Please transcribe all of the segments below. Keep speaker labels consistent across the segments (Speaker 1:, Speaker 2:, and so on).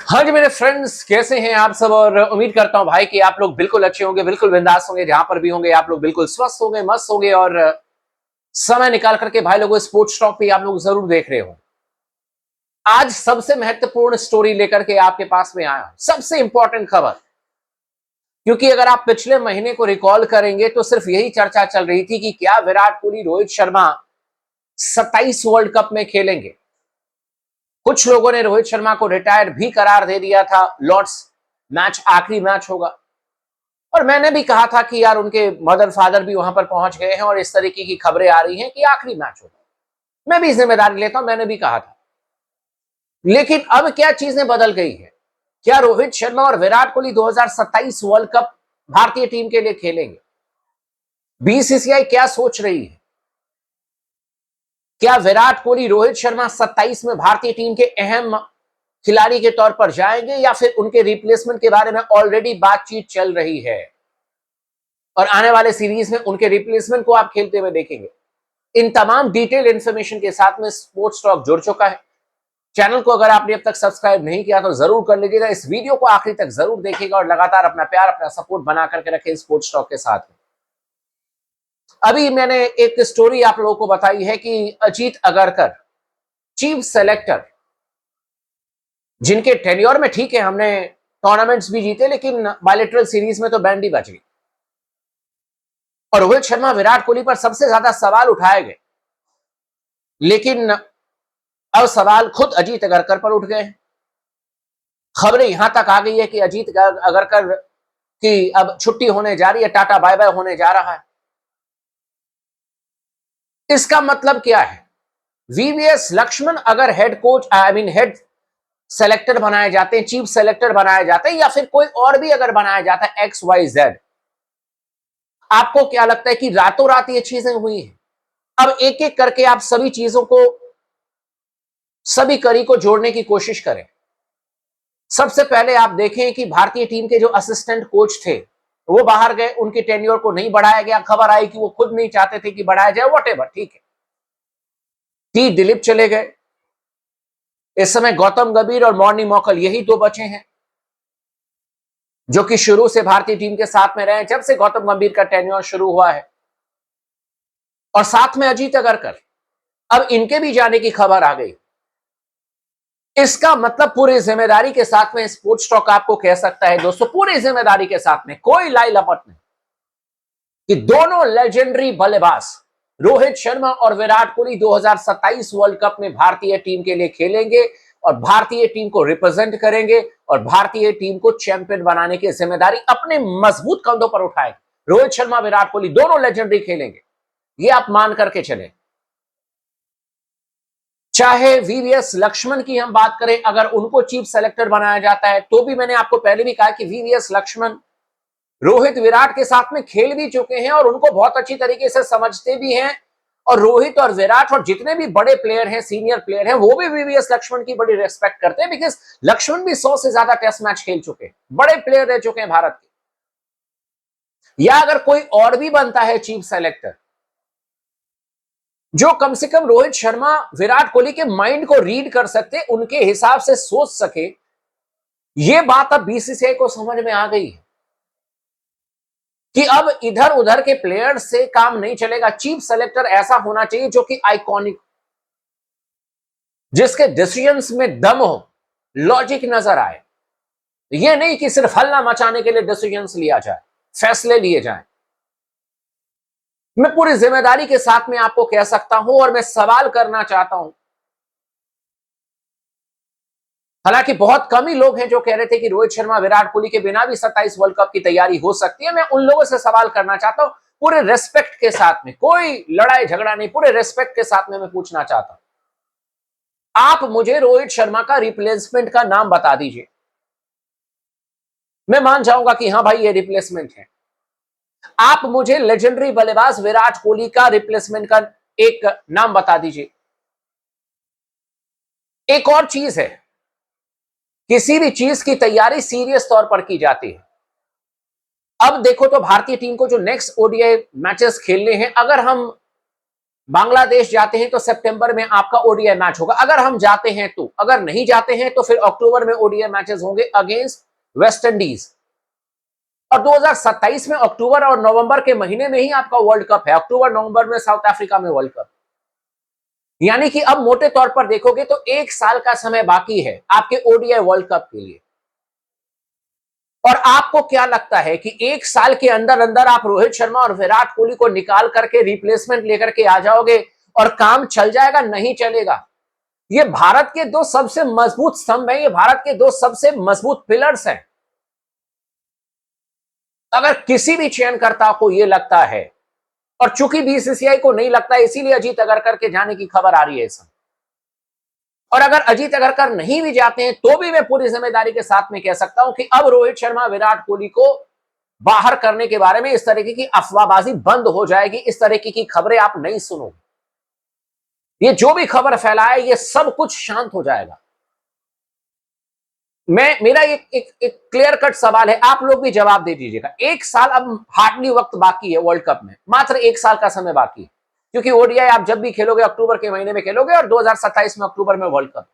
Speaker 1: हाँ जी मेरे फ्रेंड्स, कैसे हैं आप सब। और उम्मीद करता हूं भाई कि आप लोग बिल्कुल अच्छे होंगे, बिल्कुल बिंदास होंगे। जहां पर भी होंगे आप लोग बिल्कुल स्वस्थ होंगे, मस्त होंगे। और समय निकाल करके भाई लोगों स्पोर्ट्स टॉक पे आप लोग जरूर देख रहे हो। आज सबसे महत्वपूर्ण स्टोरी लेकर के आपके पास में आया हूं, सबसे इंपॉर्टेंट खबर। क्योंकि अगर आप पिछले महीने को रिकॉल करेंगे तो सिर्फ यही चर्चा चल रही थी कि क्या विराट कोहली, रोहित शर्मा 27 वर्ल्ड कप में खेलेंगे। कुछ लोगों ने रोहित शर्मा को रिटायर भी करार दे दिया था, लॉर्ड्स मैच आखिरी मैच होगा। और मैंने भी कहा था कि यार उनके मदर फादर भी वहां पर पहुंच गए हैं और इस तरीके की खबरें आ रही हैं कि आखिरी मैच होगा। मैं भी जिम्मेदारी लेता हूं, मैंने भी कहा था। लेकिन अब क्या चीजें बदल गई है। क्या रोहित शर्मा और विराट कोहली 2027 वर्ल्ड कप भारतीय टीम के लिए खेलेंगे? बीसीसीआई क्या सोच रही है? क्या विराट कोहली, रोहित शर्मा 27 में भारतीय टीम के अहम खिलाड़ी के तौर पर जाएंगे या फिर उनके रिप्लेसमेंट के बारे में ऑलरेडी बातचीत चल रही है और आने वाले सीरीज में उनके रिप्लेसमेंट को आप खेलते हुए देखेंगे? इन तमाम डिटेल इंफॉर्मेशन के साथ में स्पोर्ट्स टॉक जुड़ चुका है। चैनल को अगर आपने अब तक सब्सक्राइब नहीं किया तो जरूर कर लीजिएगा। इस वीडियो को आखिरी तक जरूर देखिएगा और लगातार अपना प्यार, अपना सपोर्ट बना करके रखें स्पोर्ट्स टॉक के साथ में। अभी मैंने एक स्टोरी आप लोगों को बताई है कि अजीत अगरकर, चीफ सेलेक्टर, जिनके टेन्योर में ठीक है हमने टूर्नामेंट्स भी जीते लेकिन बायलैटरल सीरीज में तो बैंड ही बच गई। और रोहित शर्मा, विराट कोहली पर सबसे ज्यादा सवाल उठाए गए, लेकिन अब सवाल खुद अजीत अगरकर पर उठ गए। खबरें यहां तक आ गई है कि अजीत अगरकर की अब छुट्टी होने जा रही है, टाटा बाय बाय होने जा रहा है। इसका मतलब क्या है? वीवीएस लक्ष्मण अगर हेड कोच, हेड सेलेक्टर बनाए जाते हैं, चीफ सेलेक्टर बनाए जाते हैं, या फिर कोई और भी अगर बनाया जाता है XYZ, आपको क्या लगता है कि रातों रात ये चीजें हुई हैं? अब एक एक करके आप सभी चीजों को, सभी कड़ी को जोड़ने की कोशिश करें। सबसे पहले आप देखें कि भारतीय टीम के जो असिस्टेंट कोच थे वो बाहर गए, उनकी टेन्योर को नहीं बढ़ाया गया। खबर आई कि वो खुद नहीं चाहते थे कि बढ़ाया जाए, वॉटेवर, ठीक है। टी दिलीप चले गए। इस समय गौतम गंभीर और मॉर्नी मॉकल, यही दो बचे हैं जो कि शुरू से भारतीय टीम के साथ में रहे, जब से गौतम गंभीर का टेन्योर शुरू हुआ है। और साथ में अजीत अगरकर, अब इनके भी जाने की खबर आ गई। इसका मतलब पूरी जिम्मेदारी के साथ में स्पोर्ट्स टॉक आपको कह सकता है दोस्तों, पूरी जिम्मेदारी के साथ में, कोई लाई लपट नहीं, कि दोनों लेजेंडरी बल्लेबाज रोहित शर्मा और विराट कोहली 2027 वर्ल्ड कप में भारतीय टीम के लिए खेलेंगे और भारतीय टीम को रिप्रेजेंट करेंगे और भारतीय टीम को चैंपियन बनाने की जिम्मेदारी अपने मजबूत कंधों पर उठाएंगे। रोहित शर्मा, विराट कोहली दोनों लेजेंडरी खेलेंगे, ये आप मान करके चले। चाहे वीवीएस लक्ष्मण की हम बात करें, अगर उनको चीफ सेलेक्टर बनाया जाता है तो भी मैंने आपको पहले भी कहा कि वीवीएस लक्ष्मण रोहित, विराट के साथ में खेल भी चुके हैं और उनको बहुत अच्छी तरीके से समझते भी हैं। और रोहित और विराट और जितने भी बड़े प्लेयर हैं, सीनियर प्लेयर हैं, वो भी वीवीएस लक्ष्मण की बड़ी रिस्पेक्ट करते हैं, बिकॉज लक्ष्मण भी 100 से ज्यादा टेस्ट मैच खेल चुके हैं, बड़े प्लेयर रह चुके हैं भारत के। या अगर कोई और भी बनता है चीफ सेलेक्टर, जो कम से कम रोहित शर्मा, विराट कोहली के माइंड को रीड कर सकते, उनके हिसाब से सोच सके, यह बात अब बीसीसीआई को समझ में आ गई है कि अब इधर उधर के प्लेयर से काम नहीं चलेगा। चीफ सेलेक्टर ऐसा होना चाहिए जो कि आइकॉनिक, जिसके डिसीजंस में दम हो, लॉजिक नजर आए। यह नहीं कि सिर्फ हल्ला मचाने के लिए डिसीजंस लिया जाए, फैसले लिए जाएं। मैं पूरी जिम्मेदारी के साथ में आपको कह सकता हूं और मैं सवाल करना चाहता हूं। हालांकि बहुत कम ही लोग हैं जो कह रहे थे कि रोहित शर्मा, विराट कोहली के बिना भी 27 वर्ल्ड कप की तैयारी हो सकती है। मैं उन लोगों से सवाल करना चाहता हूं, पूरे रेस्पेक्ट के साथ में, कोई लड़ाई झगड़ा नहीं, पूरे रेस्पेक्ट के साथ में मैं पूछना चाहता हूं, आप मुझे रोहित शर्मा का रिप्लेसमेंट का नाम बता दीजिए। मैं मान जाऊंगा कि हां भाई ये रिप्लेसमेंट है। आप मुझे लेजेंडरी बल्लेबाज विराट कोहली का रिप्लेसमेंट का एक नाम बता दीजिए। एक और चीज है, किसी भी चीज की तैयारी सीरियस तौर पर की जाती है। अब देखो तो भारतीय टीम को जो नेक्स्ट ओडीआई मैचेस खेलने हैं, अगर हम बांग्लादेश जाते हैं तो सितंबर में आपका ओडीआई मैच होगा, अगर हम जाते हैं तो। अगर नहीं जाते हैं तो फिर अक्टूबर में ओडीआई मैचेस होंगे अगेंस्ट वेस्ट इंडीज। और 2027 में अक्टूबर और नवंबर के महीने में ही आपका वर्ल्ड कप है, अक्टूबर नवंबर में साउथ अफ्रीका में वर्ल्ड कप। यानी कि अब मोटे तौर पर देखोगे तो 1 साल का समय बाकी है आपके ओडीआई वर्ल्ड कप के लिए। और आपको क्या लगता है कि 1 साल के अंदर अंदर आप रोहित शर्मा और विराट कोहली को निकाल करके रिप्लेसमेंट लेकर के आ जाओगे और काम चल जाएगा? नहीं चलेगा। ये भारत के दो सबसे मजबूत स्तंभ हैं, ये भारत के दो सबसे मजबूत पिलर्स हैं। अगर किसी भी चयनकर्ता को यह लगता है, और चूंकि बीसीसीआई को नहीं लगता, इसीलिए अजीत अगरकर के जाने की खबर आ रही है इस समय। और अगर अजीत अगरकर नहीं भी जाते हैं तो भी मैं पूरी जिम्मेदारी के साथ में कह सकता हूं कि अब रोहित शर्मा विराट कोहली को बाहर करने के बारे में इस तरीके की अफवाहबाजी बंद हो जाएगी, इस तरीके की खबरें आप नहीं सुनोगे। ये जो भी खबर फैलाए ये सब कुछ शांत हो जाएगा। मेरा एक क्लियर कट सवाल है, आप लोग भी जवाब दे दीजिएगा। 1 साल अब हार्डली वक्त बाकी है वर्ल्ड कप में, मात्र 1 साल का समय बाकी है, क्योंकि ओडीआई आप जब भी खेलोगे अक्टूबर के महीने में खेलोगे और 2027 में अक्टूबर में वर्ल्ड कप।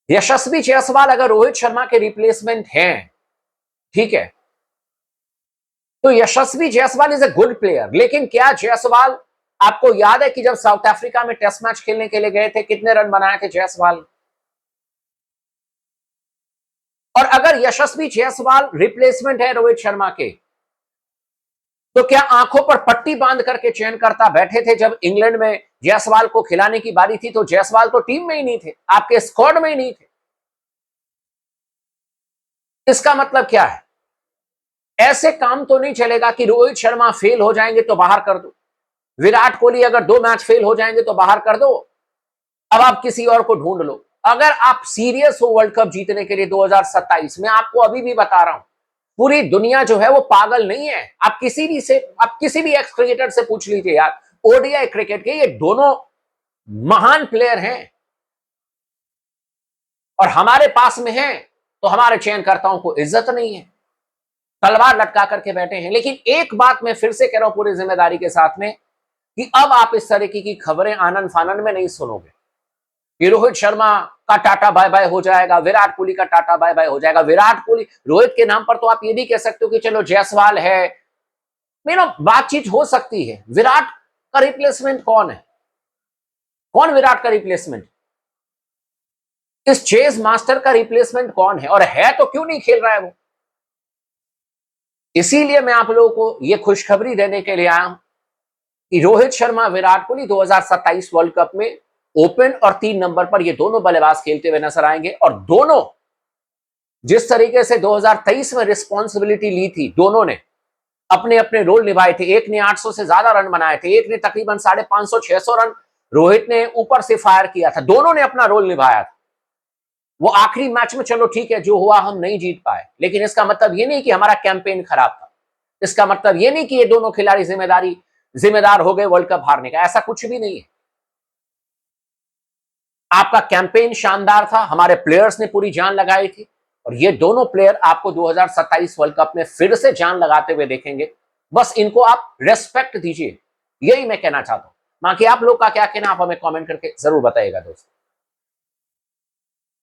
Speaker 1: यशस्वी जायसवाल अगर रोहित शर्मा के रिप्लेसमेंट हैं, ठीक है, तो Yashasvi Jaiswal is a good player. लेकिन क्या जायसवाल, आपको याद है कि जब साउथ अफ्रीका में टेस्ट मैच खेलने के लिए गए थे कितने रन बनाए थे जायसवाल? और अगर यशस्वी जायसवाल रिप्लेसमेंट है रोहित शर्मा के, तो क्या आंखों पर पट्टी बांध करके चयनकर्ता बैठे थे जब इंग्लैंड में जायसवाल को खिलाने की बारी थी? तो जायसवाल तो टीम में ही नहीं थे, आपके स्क्वाड में ही नहीं थे। इसका मतलब क्या है? ऐसे काम तो नहीं चलेगा कि रोहित शर्मा फेल हो जाएंगे तो बाहर कर दो, विराट कोहली अगर 2 मैच फेल हो जाएंगे तो बाहर कर दो, अब आप किसी और को ढूंढ लो। अगर आप सीरियस हो वर्ल्ड कप जीतने के लिए 2027 में, आपको अभी भी बता रहा हूं, पूरी दुनिया जो है वो पागल नहीं है। आप किसी भी एक्स क्रिकेटर से पूछ लीजिए यार, ओडीआई क्रिकेट के ये दोनों महान प्लेयर हैं और हमारे पास में हैं, तो हमारे चयनकर्ताओं को इज्जत नहीं है, तलवार लटका करके बैठे हैं। लेकिन एक बात मैं फिर से कह रहा हूं पूरी जिम्मेदारी के साथ में, कि अब आप इस तरीके की खबरें आनन फानन में नहीं सुनोगे कि रोहित शर्मा का टाटा बाय बाय हो जाएगा, विराट कोहली का टाटा बाय बाय हो जाएगा। विराट कोहली, रोहित के नाम पर तो आप ये भी कह सकते हो कि चलो जायसवाल है, बातचीत हो सकती है। विराट का रिप्लेसमेंट कौन है? कौन विराट का रिप्लेसमेंट? इस चेस मास्टर का रिप्लेसमेंट कौन है? और है तो क्यों नहीं खेल रहा है वो? इसीलिए मैं आप लोगों को यह खुशखबरी देने के लिए आया हूं कि रोहित शर्मा विराट कोहली 2027 वर्ल्ड कप में ओपन और 3 नंबर पर ये दोनों बल्लेबाज खेलते हुए नजर आएंगे। और दोनों जिस तरीके से 2023 में रिस्पॉन्सिबिलिटी ली थी, दोनों ने अपने अपने रोल निभाए थे। एक ने 800 से ज्यादा रन बनाए थे, एक ने तकरीबन 550-600 रन रोहित ने ऊपर से फायर किया था। दोनों ने अपना रोल निभाया था। वो आखिरी मैच में चलो ठीक है, जो हुआ हम नहीं जीत पाए, लेकिन इसका मतलब ये नहीं कि हमारा कैंपेन खराब था। इसका मतलब ये नहीं कि ये दोनों खिलाड़ी जिम्मेदार हो गए वर्ल्ड कप हारने का, ऐसा कुछ भी नहीं है। आपका कैंपेन शानदार था, हमारे प्लेयर्स ने पूरी जान लगाई थी, और ये दोनों प्लेयर आपको 2027 वर्ल्ड कप में फिर से जान लगाते हुए देखेंगे। बस इनको आप रेस्पेक्ट दीजिए, यही मैं कहना चाहता हूं। बाकी आप लोग का क्या कहना, आप हमें कमेंट करके जरूर बताइएगा दोस्तों।